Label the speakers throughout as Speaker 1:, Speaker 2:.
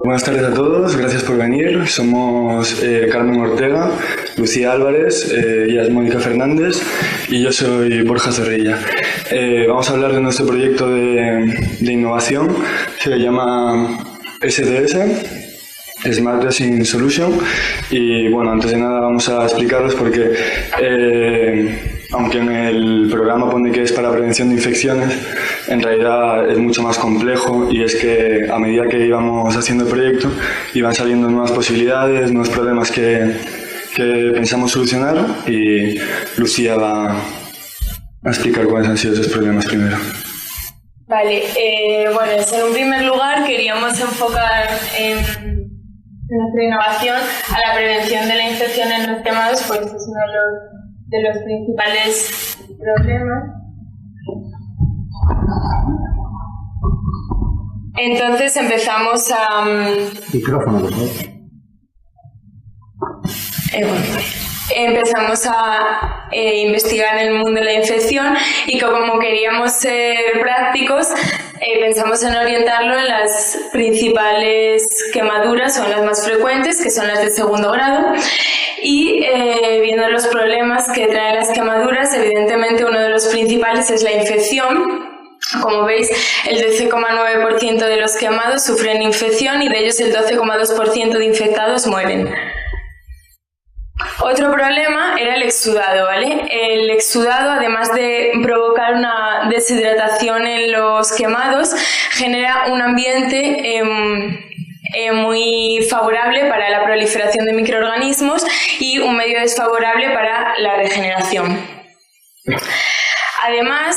Speaker 1: Buenas tardes a todos, gracias por venir. Somos Carmen Ortega, Lucía Álvarez, ella es Mónica Fernández y yo soy Borja Zorrilla. Vamos a hablar de nuestro proyecto de innovación, se llama SDS, Smart Dressing Solution, y bueno, antes de nada vamos a explicaros porque aunque en el programa pone que es para prevención de infecciones, en realidad es mucho más complejo, y es que a medida que íbamos haciendo el proyecto iban saliendo nuevas posibilidades, nuevos problemas que pensamos solucionar, y Lucía va a explicar cuáles han sido esos problemas primero.
Speaker 2: Vale, bueno, en un primer lugar queríamos enfocar nuestra innovación a la prevención de la infección en los quemados, pues es uno de los principales problemas. Entonces empezamos a...
Speaker 3: Micrófono, por favor.
Speaker 2: Empezamos a investigar en el mundo de la infección, y como queríamos ser prácticos, pensamos en orientarlo en las principales quemaduras o en las más frecuentes, que son las de segundo grado, y viendo los problemas que traen las quemaduras, evidentemente uno de los principales es la infección. Como veis, el 12,9% de los quemados sufren infección y de ellos el 12,2% de infectados mueren. Otro problema era el exudado, ¿vale? El exudado, además de provocar una deshidratación en los quemados, genera un ambiente muy favorable para la proliferación de microorganismos y un medio desfavorable para la regeneración. Además,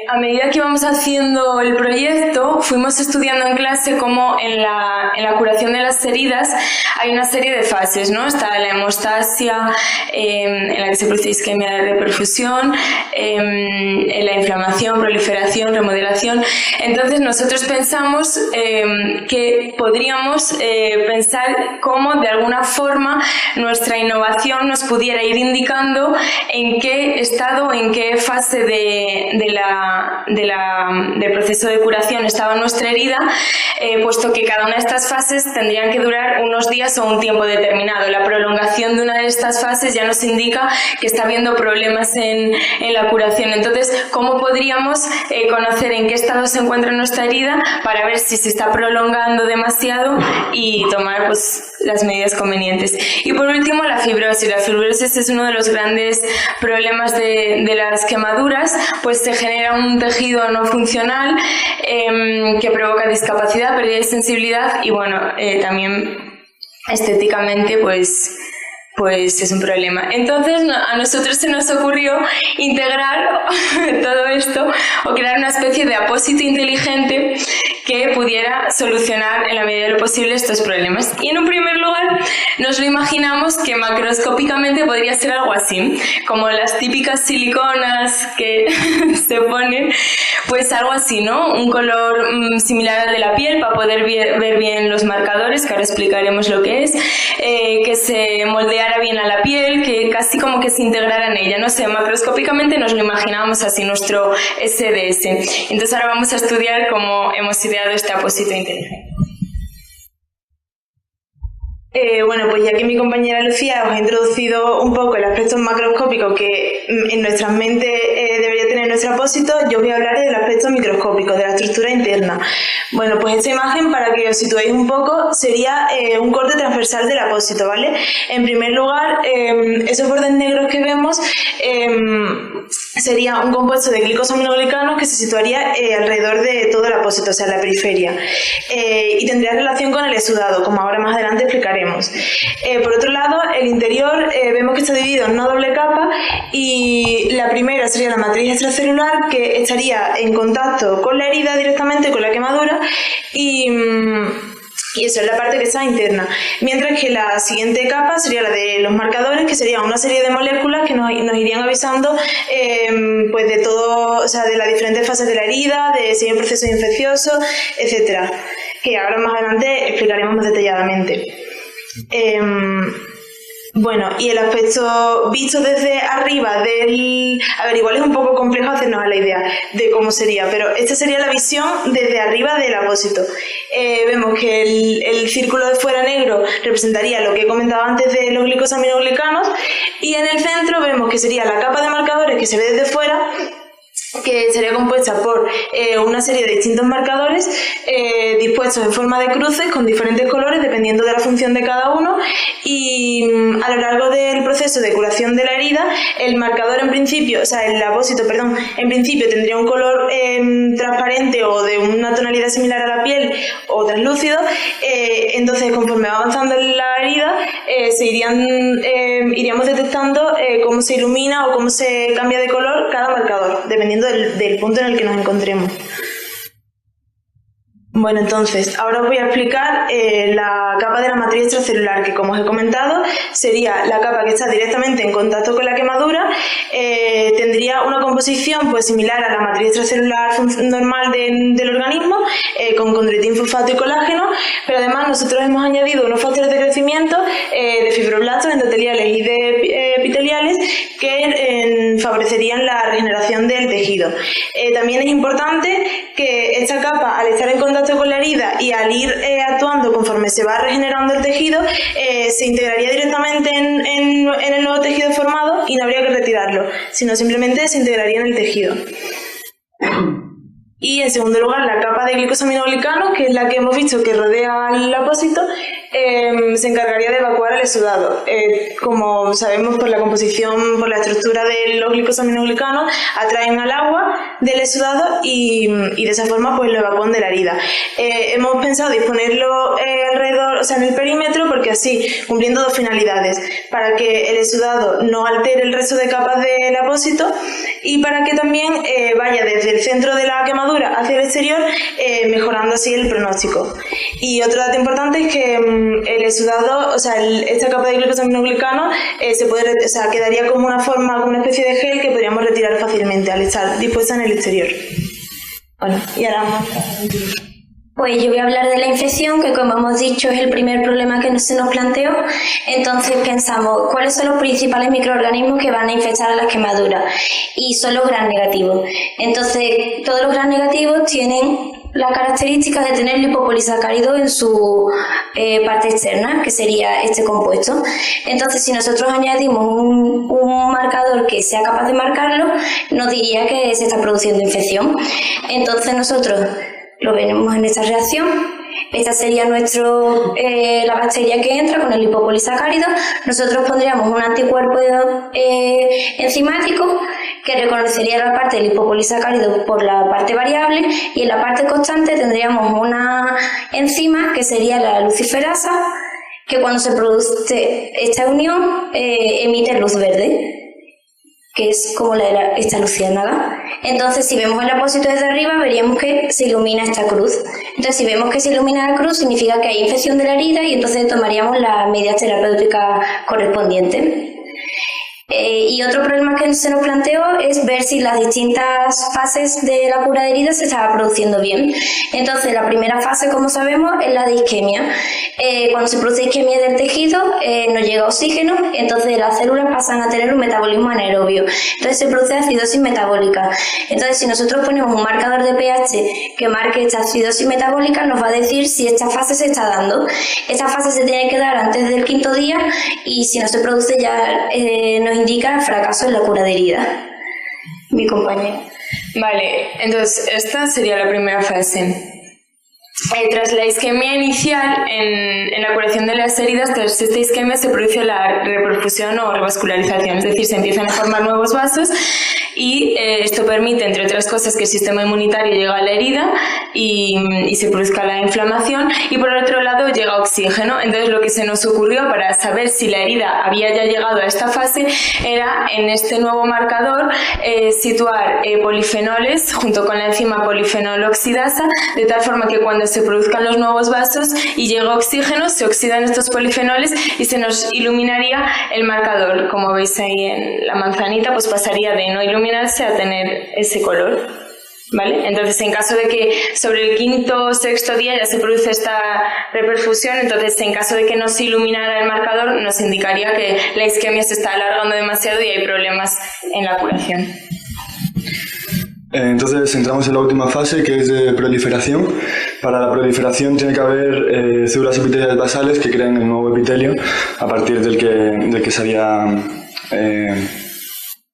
Speaker 2: a medida que íbamos haciendo el proyecto, fuimos estudiando en clase cómo en la curación de las heridas hay una serie de fases, ¿no? Está la hemostasia, en la que se produce isquemia de reperfusión, la inflamación, proliferación, remodelación. Entonces, nosotros pensamos que podríamos pensar cómo, de alguna forma, nuestra innovación nos pudiera ir indicando en qué estado, en qué fase del proceso de curación estaba nuestra herida, puesto que cada una de estas fases tendrían que durar unos días o un tiempo determinado. La prolongación de una de estas fases ya nos indica que está habiendo problemas en la curación. Entonces, ¿cómo podríamos conocer en qué estado se encuentra nuestra herida para ver si se está prolongando demasiado y tomar pues las medidas convenientes? Y por último, la fibrosis. La fibrosis es uno de los grandes problemas de las quemaduras, pues se genera un tejido no funcional que provoca discapacidad, pérdida de sensibilidad y bueno, también estéticamente pues es un problema. Entonces a nosotros se nos ocurrió integrar todo esto o crear una especie de apósito inteligente que pudiera solucionar en la medida de lo posible estos problemas. Y en un primer lugar nos lo imaginamos que macroscópicamente podría ser algo así, como las típicas siliconas que se ponen, pues algo así, ¿no? Un color similar al de la piel para poder ver bien los marcadores, que ahora explicaremos lo que es, que se moldeara bien a la piel, que casi como que se integrara en ella, no sé, macroscópicamente nos lo imaginábamos así, nuestro SDS. Entonces ahora vamos a estudiar cómo hemos ideado este apósito inteligente. Bueno, pues ya que mi compañera Lucía os ha introducido un poco el aspecto macroscópico que en nuestra mente debería tener nuestro apósito, yo os voy a hablar del aspecto microscópico, de la estructura interna. Bueno, pues esta imagen, para que os situéis un poco, sería un corte transversal del apósito, ¿vale? En primer lugar, esos bordes negros que vemos sería un compuesto de glicosaminoglicanos que se situaría alrededor de todo el apósito, o sea, en la periferia, y tendría relación con el exudado, como ahora más adelante explicaremos. Por otro lado, el interior vemos que está dividido en una doble capa, y la primera sería la matriz extracelular, que estaría en contacto con la herida directamente, con la quemadura, y eso es la parte que está interna. Mientras que la siguiente capa sería la de los marcadores, que sería una serie de moléculas que nos irían avisando pues de todo, o sea, de las diferentes fases de la herida, de si hay un proceso infeccioso, etcétera, que ahora más adelante explicaremos más detalladamente.
Speaker 4: Bueno, y el aspecto visto desde arriba del... A ver, igual es un poco complejo hacernos a la idea de cómo sería, pero esta sería la visión desde arriba del apósito. Vemos que el círculo de fuera negro representaría lo que he comentado antes de los glicosaminoglicanos, y en el centro vemos que sería la capa de marcadores que se ve desde fuera, que sería compuesta por una serie de distintos marcadores dispuestos en forma de cruces con diferentes colores dependiendo de la función de cada uno, y a lo largo del proceso de curación de la herida el marcador en principio, o sea el apósito, perdón, en principio tendría un color transparente o de una tonalidad similar a la piel o translúcido, entonces conforme va avanzando la herida iríamos detectando cómo se ilumina o cómo se cambia de color cada marcador dependiendo del punto en el que nos encontremos. Bueno, entonces, ahora os voy a explicar la capa de la matriz extracelular, que como os he comentado, sería la capa que está directamente en contacto con la quemadura. Tendría una composición pues similar a la matriz extracelular normal del organismo, con condroitín, fosfato y colágeno, pero además nosotros hemos añadido unos factores de crecimiento de fibroblastos, endoteliales y de epiteliales que favorecerían la regeneración del tejido. También es importante que esta capa, al estar en contacto con la herida y al ir actuando conforme se va regenerando el tejido, se integraría directamente en el nuevo tejido formado y no habría que retirarlo, sino simplemente se integraría en el tejido. Y en segundo lugar, la capa de glicosaminoglicanos, que es la que hemos visto que rodea al apósito, se encargaría de evacuar el exudado. Como sabemos, por la composición, por la estructura de los glicosaminoglicanos, atraen al agua del exudado y de esa forma pues lo evacúan de la herida. Hemos pensado disponerlo alrededor, o sea, en el perímetro, porque así, cumpliendo dos finalidades: para que el exudado no altere el resto de capas del apósito y para que también vaya desde el centro de la quemadura hacia el exterior, mejorando así el pronóstico. Y otro dato importante es que el exudado, o sea, esta capa de glicosaminoglicanos quedaría como una forma, como una especie de gel que podríamos retirar fácilmente al estar dispuesta en el exterior. Bueno, y ahora vamos a...
Speaker 5: Pues yo voy a hablar de la infección, que como hemos dicho es el primer problema que se nos planteó. Entonces pensamos, ¿cuáles son los principales microorganismos que van a infectar a las quemaduras? Y son los gram negativos. Entonces, todos los gram negativos tienen la característica de tener lipopolisacáridos en su parte externa, que sería este compuesto. Entonces, si nosotros añadimos un marcador que sea capaz de marcarlo, nos diría que se está produciendo infección. Entonces, nosotros lo vemos en esta reacción. Esta sería la bacteria que entra con el lipopolisacárido. Nosotros pondríamos un anticuerpo enzimático que reconocería la parte del lipopolisacárido por la parte variable, y en la parte constante tendríamos una enzima que sería la luciferasa, que cuando se produce esta unión emite luz verde, que es como la de esta luciérnaga. Entonces, si vemos el apósito desde arriba, veríamos que se ilumina esta cruz. Entonces, si vemos que se ilumina la cruz, significa que hay infección de la herida y entonces tomaríamos las medidas terapéuticas correspondientes. Y otro problema que se nos planteó es ver si las distintas fases de la cura de heridas se estaba produciendo bien. Entonces, la primera fase, como sabemos, es la de isquemia. Cuando se produce isquemia del tejido, no llega oxígeno, entonces las células pasan a tener un metabolismo anaerobio. Entonces se produce acidosis metabólica. Entonces, si nosotros ponemos un marcador de pH que marque esta acidosis metabólica, nos va a decir si esta fase se está dando. Esta fase se tiene que dar antes del 5º día, y si no se produce ya nos indica fracaso en la cura de herida. Mi compañera.
Speaker 2: Vale, entonces esta sería la primera fase. Tras la isquemia inicial, en la curación de las heridas, tras esta isquemia se produce la reperfusión o revascularización, es decir, se empiezan a formar nuevos vasos, y esto permite, entre otras cosas, que el sistema inmunitario llegue a la herida y se produzca la inflamación, y por otro lado llega oxígeno. Entonces, lo que se nos ocurrió para saber si la herida había ya llegado a esta fase era, en este nuevo marcador, situar polifenoles junto con la enzima polifenol oxidasa, de tal forma que cuando se produzcan los nuevos vasos y llega oxígeno, se oxidan estos polifenoles y se nos iluminaría el marcador. Como veis ahí en la manzanita, pues pasaría de no iluminarse a tener ese color. ¿Vale? Entonces, en caso de que sobre el quinto o sexto día ya se produce esta reperfusión, entonces en caso de que no se iluminara el marcador, nos indicaría que la isquemia se está alargando demasiado y hay problemas en la curación.
Speaker 1: Entonces entramos en la última fase, que es de proliferación. Para la proliferación tiene que haber células epiteliales basales que creen el nuevo epitelio a partir del que se había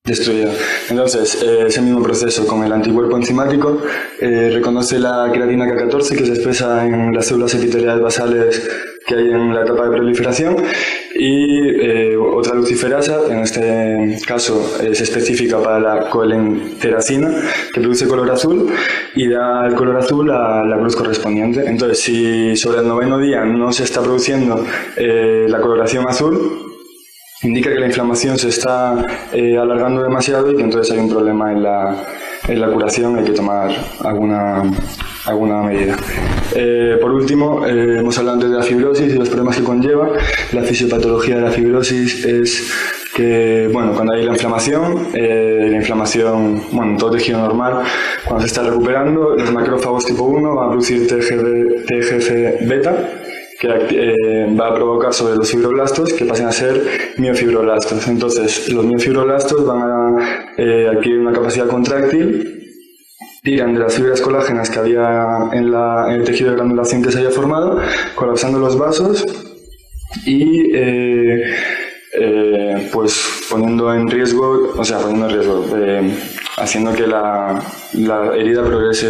Speaker 1: destruido. Entonces, ese mismo proceso con el anticuerpo enzimático reconoce la queratina K14 que se expresa en las células epiteliales basales que hay en la etapa de proliferación, y otra luciferasa, en este caso es específica para la coelenteracina, que produce color azul y da el color azul a la cruz correspondiente. Entonces, si sobre el 9º día no se está produciendo la coloración azul, indica que la inflamación se está alargando demasiado y que entonces hay un problema en la curación, hay que tomar alguna medida. Por último, hemos hablado antes de la fibrosis y los problemas que conlleva. La fisiopatología de la fibrosis es que, bueno, cuando hay la inflamación, bueno, todo tejido normal, cuando se está recuperando, los macrófagos tipo 1 van a producir TGF-beta, que va a provocar sobre los fibroblastos que pasen a ser miofibroblastos. Entonces, los miofibroblastos van a adquirir una capacidad contráctil, tiran de las fibras colágenas que había en el tejido de granulación que se haya formado, colapsando los vasos y pues poniendo en riesgo, haciendo que la herida progrese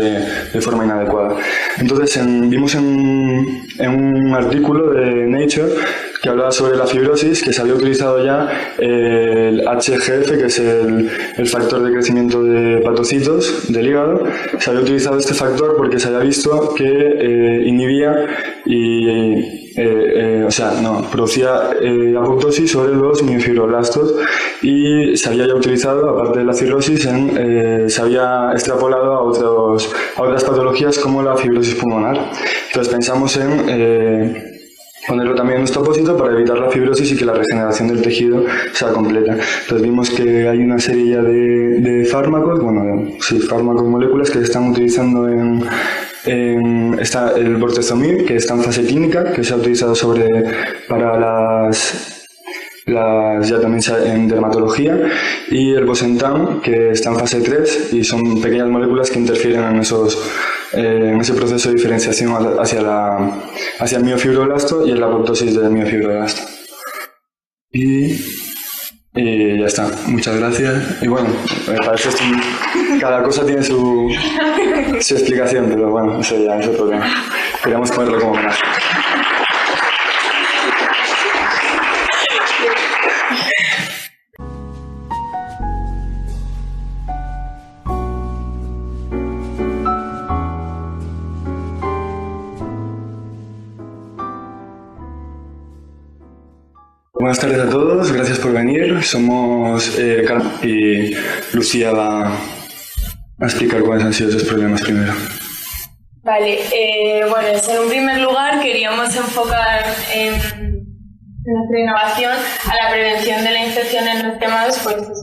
Speaker 1: de forma inadecuada. Entonces, vimos en un artículo de Nature que hablaba sobre la fibrosis, que se había utilizado ya el HGF, que es el factor de crecimiento de hepatocitos del hígado. Se había utilizado este factor porque se había visto que inhibía producía apoptosis sobre los miofibroblastos, y se había ya utilizado, aparte de la cirrosis, se había extrapolado a otras patologías como la fibrosis pulmonar. Entonces pensamos en ponerlo también en nuestro apósito para evitar la fibrosis y que la regeneración del tejido sea completa. Entonces vimos que hay una serie ya de fármacos, fármacos, moléculas que se están utilizando está el bortezomib, que está en fase clínica, que se ha utilizado para ya también en dermatología, y el bosentan, que está en fase 3 y son pequeñas moléculas que interfieren en ese proceso de diferenciación hacia el miofibroblasto y en la apoptosis del miofibroblasto. Y ya está. Muchas gracias. Y bueno, me parece cada cosa tiene su explicación, pero bueno, eso ya es otro tema. Queríamos ponerlo como homenaje. Buenas tardes a todos, gracias por venir. Somos Carmen y Lucía va a explicar cuáles han sido esos problemas primero.
Speaker 2: Vale, bueno, en un primer lugar queríamos enfocar en nuestra innovación a la prevención de la infección en los quemados, pues es uno de los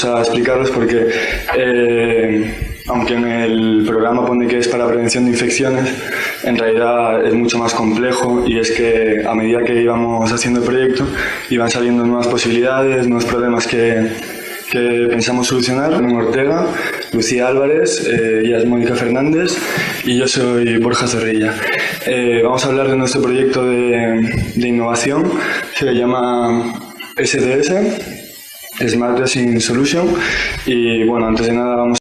Speaker 1: a explicarlos porque aunque en el programa pone que es para prevención de infecciones, en realidad es mucho más complejo, y es que a medida que íbamos haciendo el proyecto iban saliendo nuevas posibilidades, nuevos problemas que pensamos solucionar. Ortega, Lucía Álvarez, ella es Mónica Fernández y yo soy Borja Zorrilla. Vamos a hablar de nuestro proyecto de innovación, se llama SDS, Smart Dressing Solution, y bueno, antes de nada vamos